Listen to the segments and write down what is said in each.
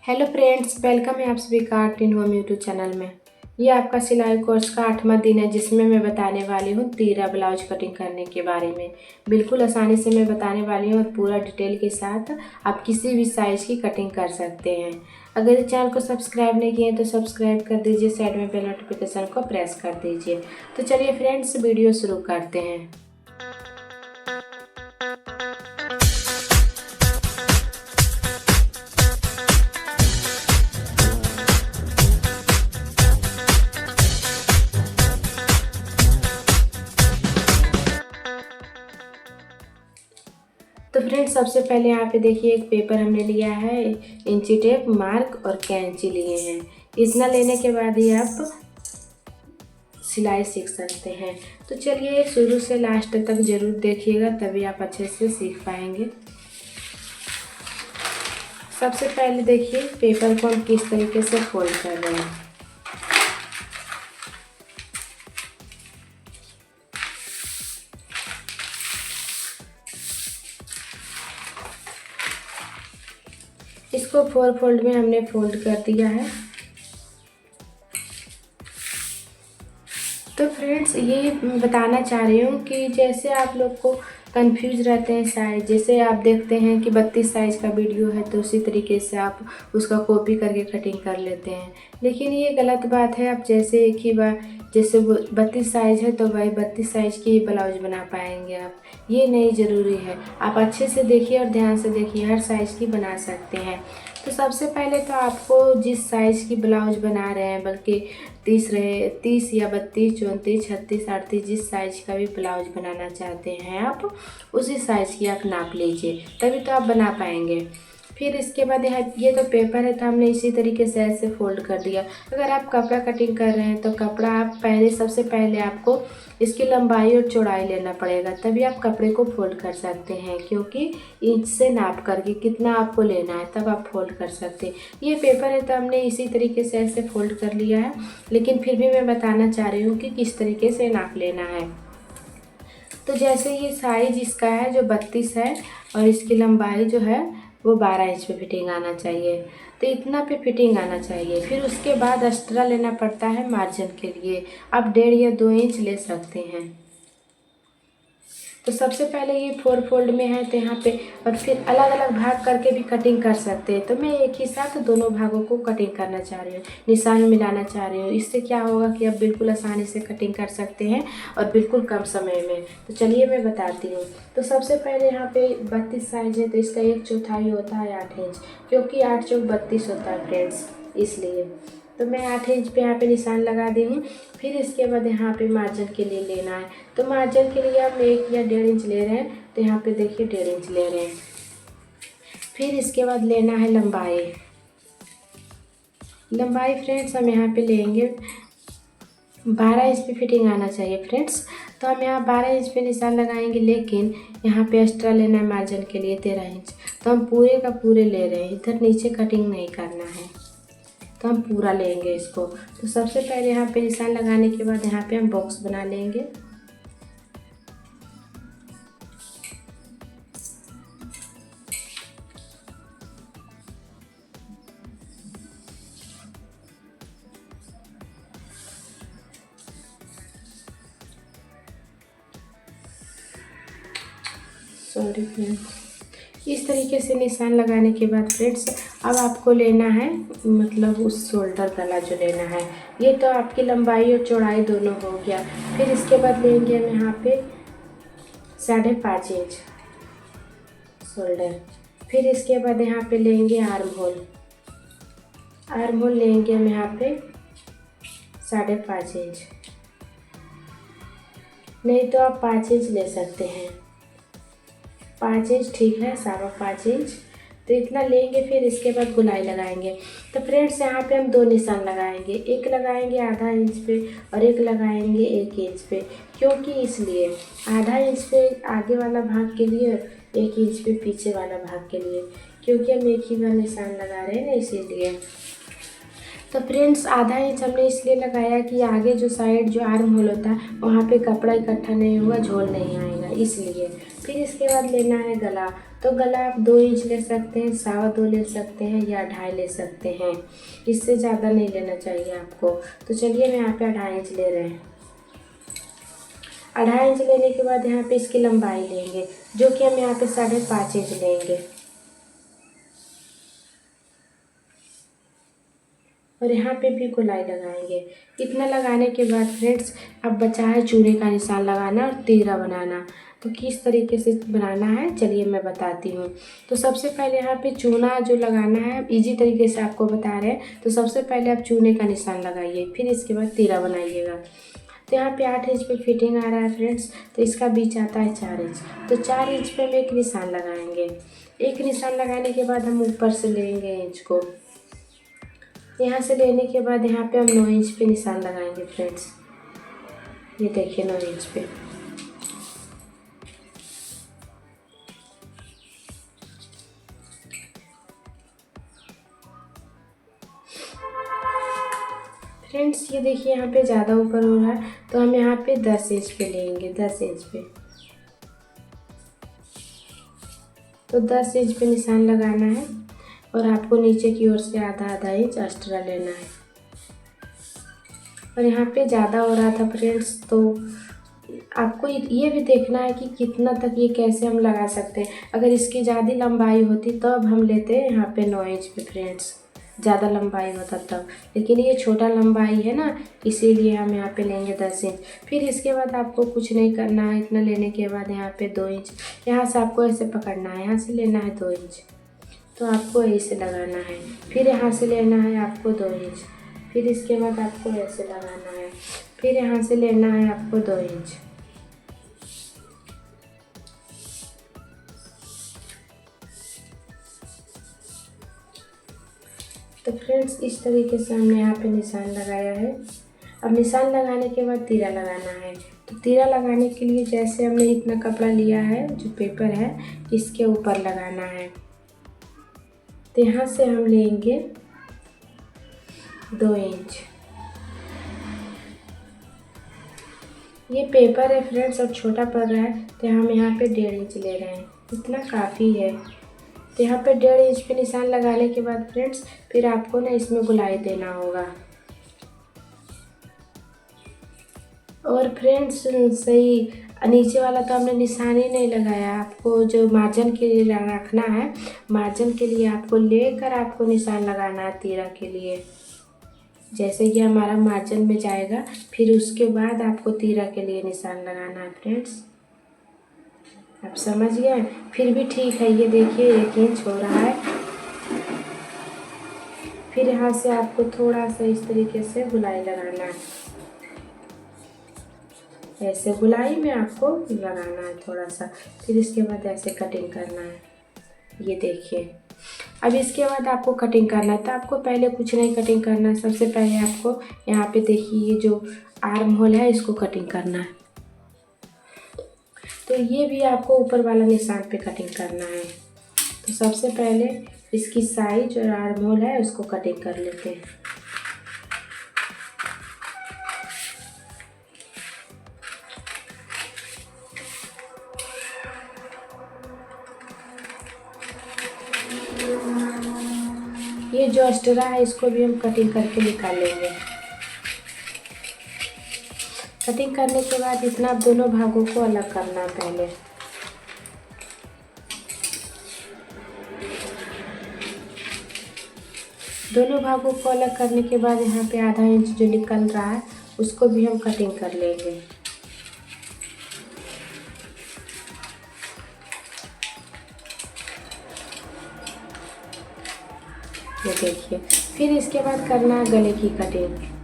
Hello friends, welcome है आप सभी का art in home YouTube channel में। ये आपका सिलाई कोर्स का 8वां दिन है, जिसमें मैं बताने वाली हूँ तीरा ब्लाउज कटिंग करने के बारे में। बिल्कुल आसानी से मैं बताने वाली हूँ और पूरा डिटेल के साथ आप किसी भी साइज़ की कटिंग कर सकते हैं। अगर चैनल को सब्सक्राइब नहीं किए तो सब्सक्राइब कर दीजिए, साइड में बेल नोटिफिकेशन को प्रेस कर दीजिए। तो चलिए फ्रेंड्स, वीडियो शुरू करते हैं। तो फ्रेंड्स, सबसे पहले यहाँ पे देखिए एक पेपर हमने लिया है, इंची टेप, मार्क और कैंची लिए हैं। इतना लेने के बाद ही आप सिलाई सीख सकते हैं। तो चलिए शुरू से लास्ट तक ज़रूर देखिएगा, तभी आप अच्छे से सीख पाएंगे। सबसे पहले देखिए पेपर को हम किस तरीके से फोल्ड कर रहे हैं। इसको 4 फोल्ड में हमने फोल्ड कर दिया है। तो फ्रेंड्स, ये बताना चाह रही हूँ कि जैसे आप लोग को कंफ्यूज रहते हैं साइज़, जैसे आप देखते हैं कि 32 साइज़ का वीडियो है तो उसी तरीके से आप उसका कॉपी करके कटिंग कर लेते हैं, लेकिन ये गलत बात है। आप जैसे एक ही बार, जैसे 32 साइज़ है तो वही 32 साइज़ की ब्लाउज बना पाएंगे आप, ये नहीं ज़रूरी है। आप अच्छे से देखिए और ध्यान से देखिए, हर साइज़ की बना सकते हैं। तो सबसे पहले तो आपको जिस साइज़ की ब्लाउज बना रहे हैं, बल्कि 30 या 32, 34, 36, 38, जिस साइज़ का भी ब्लाउज बनाना चाहते हैं आप, उसी साइज़ की आप नाप लीजिए, तभी तो आप बना पाएंगे। फिर इसके बाद ये तो पेपर है तो हमने इसी तरीके से ऐसे फोल्ड कर दिया। अगर आप कपड़ा कटिंग कर रहे हैं तो कपड़ा आप सबसे पहले आपको इसकी लंबाई और चौड़ाई लेना पड़ेगा, तभी आप कपड़े को फोल्ड कर सकते हैं, क्योंकि इंच से नाप करके कितना आपको लेना है तब आप फोल्ड कर सकते हैं। ये पेपर है तो हमने इसी तरीके से ऐसे फोल्ड कर लिया है, लेकिन फिर भी मैं बताना चाह रही हूँ कि किस तरीके से नाप लेना है। तो जैसे ये साइज इसका है जो 32 है, और इसकी लंबाई जो है वो 12 इंच पे फिटिंग आना चाहिए, तो इतना पे फिटिंग आना चाहिए। फिर उसके बाद एक्स्ट्रा लेना पड़ता है मार्जिन के लिए, आप 1.5 या 2 इंच ले सकते हैं। तो सबसे पहले ये 4 फोल्ड में है तो यहाँ पे, और फिर अलग अलग भाग करके भी कटिंग कर सकते हैं। तो मैं एक ही साथ दोनों भागों को कटिंग करना चाह रही हूँ, निशान मिलाना चाह रही हूँ। इससे क्या होगा कि आप बिल्कुल आसानी से कटिंग कर सकते हैं और बिल्कुल कम समय में। तो चलिए मैं बताती हूँ। तो सबसे पहले यहाँ पे 32 साइज है तो इसका 1/4 होता है 8 इंच, क्योंकि 8 चौक 32 होता है फ्रेंड्स, इसलिए तो मैं 8 इंच पे यहाँ पे निशान लगा दी हूँ। फिर इसके बाद यहाँ पे मार्जिन के लिए लेना है, तो मार्जिन के लिए हम 1 या 1.5 इंच ले रहे हैं, तो यहाँ पे देखिए 1.5 इंच ले रहे हैं। फिर इसके बाद लेना है लंबाई। लंबाई फ्रेंड्स हम यहाँ पे लेंगे 12 इंच पे फिटिंग आना चाहिए फ्रेंड्स, तो हम यहाँ 12 इंच पे निशान लगाएंगे, लेकिन यहाँ पे एक्स्ट्रा लेना है मार्जिन के लिए 13 इंच, तो हम पूरे का पूरे ले रहे हैं, इधर नीचे कटिंग नहीं करना है, तो हम पूरा लेंगे इसको। तो सबसे पहले यहाँ पे निशान लगाने के बाद यहाँ पे हम बॉक्स बना लेंगे। सॉरी फ्रेंड्स, इस तरीके से निशान लगाने के बाद फ्रेंड्स, अब आपको लेना है मतलब उस शोल्डर गला जो लेना है। ये तो आपकी लंबाई और चौड़ाई दोनों हो गया। फिर इसके बाद लेंगे हम यहाँ पे 5.5 इंच शोल्डर। फिर इसके बाद यहाँ पे लेंगे आर्म होल। आर्म होल लेंगे हम यहाँ पे 5.5 इंच, नहीं तो आप 5 इंच ले सकते हैं। 5 इंच ठीक है, 5.5 इंच, तो इतना लेंगे। फिर इसके बाद गुलाई लगाएंगे। तो फ्रेंड्स, यहाँ पे हम 2 निशान लगाएंगे, एक लगाएंगे आधा इंच पे और एक लगाएंगे 1 इंच पे। क्योंकि इसलिए आधा इंच पे आगे वाला भाग के लिए, 1 इंच पे पीछे वाला भाग के लिए, क्योंकि हम एक ही बार निशान लगा रहे हैं ना, इसीलिए। तो फ्रेंड्स, आधा इंच हमने इसलिए लगाया कि आगे जो साइड जो आर्म होल होता है वहाँ पे कपड़ा इकट्ठा नहीं होगा, झोल नहीं आएगा, इसलिए। फिर इसके बाद लेना है गला। तो गला आप 2 इंच ले सकते हैं, 2.25 ले सकते हैं या 2.5 ले सकते हैं। इससे ज़्यादा नहीं लेना चाहिए आपको। तो चलिए हम यहाँ पे 2.5 इंच ले रहे हैं। 2.5 इंच लेने के बाद यहाँ पे इसकी लंबाई लेंगे, जो कि हम यहाँ पे 5.5 इंच लेंगे। और यहाँ पे भी गोलाई लगाएंगे। इतना लगाने के बाद फ्रेंड्स अब बचा है चूने का निशान लगाना और तीरा बनाना। तो किस तरीके से बनाना है चलिए मैं बताती हूँ। तो सबसे पहले यहाँ पे चूना जो लगाना है इजी तरीके से आपको बता रहे हैं। तो सबसे पहले आप चूने का निशान लगाइए, फिर इसके बाद तीरा बनाइएगा। तो यहाँ पे 8 इंच पे फिटिंग आ रहा है फ्रेंड्स, तो इसका बीच आता है 4 इंच। तो 4 इंच पे हम एक निशान लगाएंगे। एक निशान लगाने के बाद हम ऊपर से लेंगे इंच को। यहाँ से लेने के बाद यहाँ पे हम 9 इंच पे निशान लगाएंगे फ्रेंड्स। ये देखिए 9 इंच पे। फ्रेंड्स ये देखिए यहाँ पे ज़्यादा ऊपर हो रहा है, तो हम यहाँ पे 10 इंच पे लेंगे। 10 इंच पे, तो 10 इंच पे निशान लगाना है और आपको नीचे की ओर से आधा इंच एक्स्ट्रा लेना है। और यहाँ पे ज़्यादा हो रहा था फ्रेंड्स, तो आपको ये भी देखना है कि कितना तक ये कैसे हम लगा सकते हैं। अगर इसकी ज़्यादा लंबाई होती तो अब हम लेते हैं यहाँ पे 9 इंच पे फ्रेंड्स, ज़्यादा लंबाई होता तब। लेकिन ये छोटा लंबाई है ना, इसीलिए हम यहाँ पे लेंगे 10 इंच। फिर इसके बाद आपको कुछ नहीं करना है। इतना लेने के बाद यहाँ पे 2 इंच यहाँ से आपको ऐसे पकड़ना है, यहाँ से लेना है 2 इंच, तो आपको ऐसे लगाना है। फिर यहाँ से लेना है आपको 2 इंच, फिर इसके बाद आपको ऐसे लगाना है। फिर यहाँ से लेना है आपको 2 इंच। तो फ्रेंड्स इस तरीके से हमने यहाँ पे निशान लगाया है। अब निशान लगाने के बाद तीरा लगाना है। तो तीरा लगाने के लिए जैसे हमने इतना कपड़ा लिया है, जो पेपर है, इसके ऊपर लगाना है। तो यहाँ से हम लेंगे 2 इंच। ये पेपर है फ्रेंड्स और छोटा पड़ रहा है, तो हम यहाँ पे 1.5 इंच ले रहे हैं। इतना काफ़ी है। तो यहाँ पे 1.5 इंच पे निशान लगाने के बाद फ्रेंड्स फिर आपको ना इसमें गोलाई देना होगा। और फ्रेंड्स सही नीचे वाला तो हमने निशान ही नहीं लगाया। आपको जो मार्जिन के लिए रखना है, मार्जिन के लिए आपको लेकर आपको निशान लगाना है तीरा के लिए। जैसे ये हमारा मार्जिन में जाएगा, फिर उसके बाद आपको तीरा के लिए निशान लगाना है फ्रेंड्स। आप समझ गए? फिर भी ठीक है। ये देखिए 1 इंच हो रहा है। फिर यहाँ से आपको थोड़ा सा इस तरीके से गोलाई लगाना है। ऐसे गोलाई में आपको लगाना है थोड़ा सा। फिर इसके बाद ऐसे कटिंग करना है। ये देखिए। अब इसके बाद आपको कटिंग करना है। तो आपको पहले कुछ नहीं कटिंग करना है। सबसे पहले आपको यहाँ पे देखिए ये जो आर्म होल है, इसको कटिंग करना है। तो ये भी आपको ऊपर वाला निशान पे कटिंग करना है। तो सबसे पहले इसकी साइज और आर्म होल है, उसको कटिंग कर लेते हैं। ये जो एक्स्ट्रा है इसको भी हम कटिंग करके निकाल लेंगे। कटिंग करने के बाद इतना दोनों भागों को अलग करना है पहले। दोनों भागों को अलग करने के बाद यहाँ पे आधा इंच जो निकल रहा है, उसको भी हम कटिंग कर लेंगे। ये देखिए। फिर इसके बाद करना है गले की कटिंग।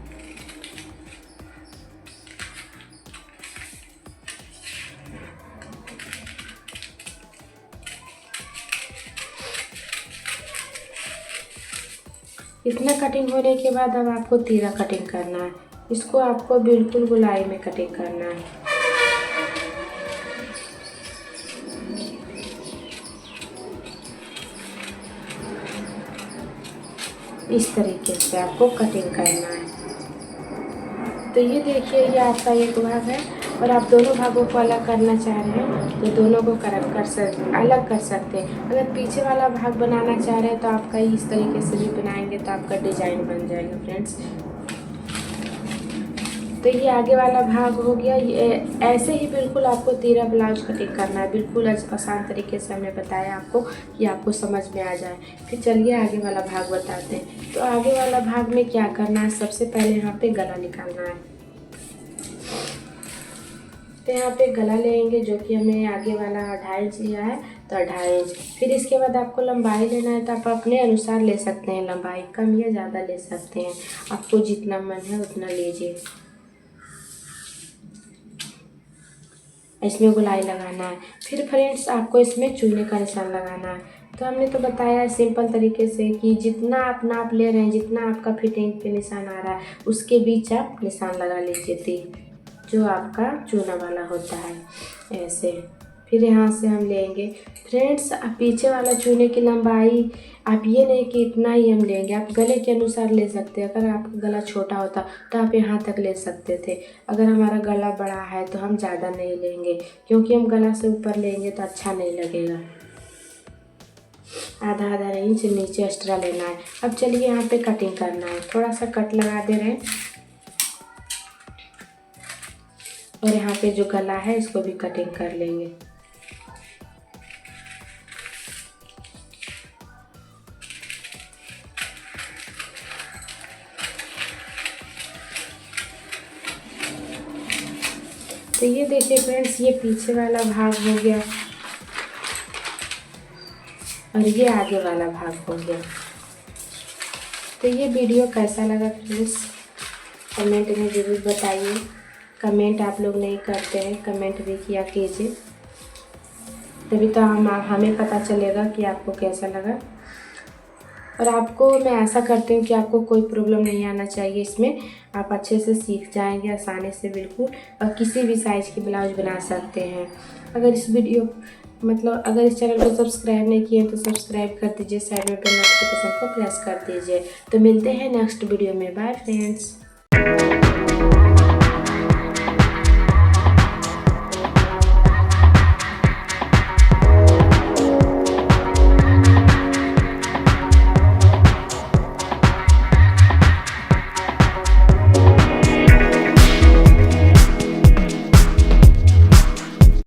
इतना कटिंग होने के बाद अब आपको तीरा कटिंग करना है। इसको आपको बिल्कुल गोलाई में कटिंग करना है। इस तरीके से आपको कटिंग करना है। तो ये देखिए ये आपका एक भाग है और आप दोनों भागों को अलग करना चाह रहे हैं तो दोनों को अलग कर सकते हैं। अगर पीछे वाला भाग बनाना चाह रहे हैं तो आपका इस तरीके से भी बनाएंगे तो आपका डिजाइन बन जाएगा फ्रेंड्स। तो ये आगे वाला भाग हो गया। ये ऐसे ही बिल्कुल आपको तिहरा ब्लाउज कटिंग करना है, बिल्कुल आसान तरीके से हमने बताया आपको कि आपको समझ में आ जाए। फिर चलिए आगे वाला भाग बताते हैं। तो आगे वाला भाग में क्या करना है, सबसे पहले यहाँ पे गला निकालना है। तो यहाँ पे गला लेंगे जो कि हमें आगे वाला 2.5 इंच लिया है तो 2.5 इंच। फिर इसके बाद आपको लंबाई लेना है तो आप अपने अनुसार ले सकते हैं, लंबाई कम या ज़्यादा ले सकते हैं, आपको जितना मन है उतना लीजिए। इसमें गोलाई लगाना है। फिर फ्रेंड्स आपको इसमें चूने का निशान लगाना है। तो हमने तो बताया सिंपल तरीके से कि जितना आप नाप ले रहे हैं, जितना आपका फिटिंग पे निशान आ रहा है उसके बीच आप निशान लगा लीजिए 3, जो आपका चूना वाला होता है ऐसे। फिर यहाँ से हम लेंगे फ्रेंड्स पीछे वाला चूने की लंबाई आप ये नहीं कि इतना ही हम लेंगे, आप गले के अनुसार ले सकते हैं। अगर आपका गला छोटा होता तो आप यहाँ तक ले सकते थे। अगर हमारा गला बड़ा है तो हम ज़्यादा नहीं लेंगे, क्योंकि हम गला से ऊपर लेंगे तो अच्छा नहीं लगेगा। आधा इंच नीचे एक्स्ट्रा लेना है। अब चलिए यहाँ पे कटिंग करना है। थोड़ा सा कट लगा दे रहे हैं और यहाँ पे जो गला है इसको भी कटिंग कर लेंगे। तो ये देखिए फ्रेंड्स, ये पीछे वाला भाग हो गया और ये आगे वाला भाग हो गया। तो ये वीडियो कैसा लगा फ्रेंड्स कमेंट में ज़रूर बताइए। कमेंट आप लोग नहीं करते हैं, कमेंट भी किया कीजिए, तभी तो हमें पता चलेगा कि आपको कैसा लगा। और आपको मैं ऐसा करती हूँ कि आपको कोई प्रॉब्लम नहीं आना चाहिए इसमें, आप अच्छे से सीख जाएंगे आसानी से बिल्कुल, और किसी भी साइज़ की ब्लाउज बना सकते हैं। अगर इस चैनल को सब्सक्राइब नहीं किए तो सब्सक्राइब कर दीजिए, साइड में बेल नोटिफिकेशन को प्रेस कर दीजिए। तो मिलते हैं नेक्स्ट वीडियो में, बाय फ्रेंड्स।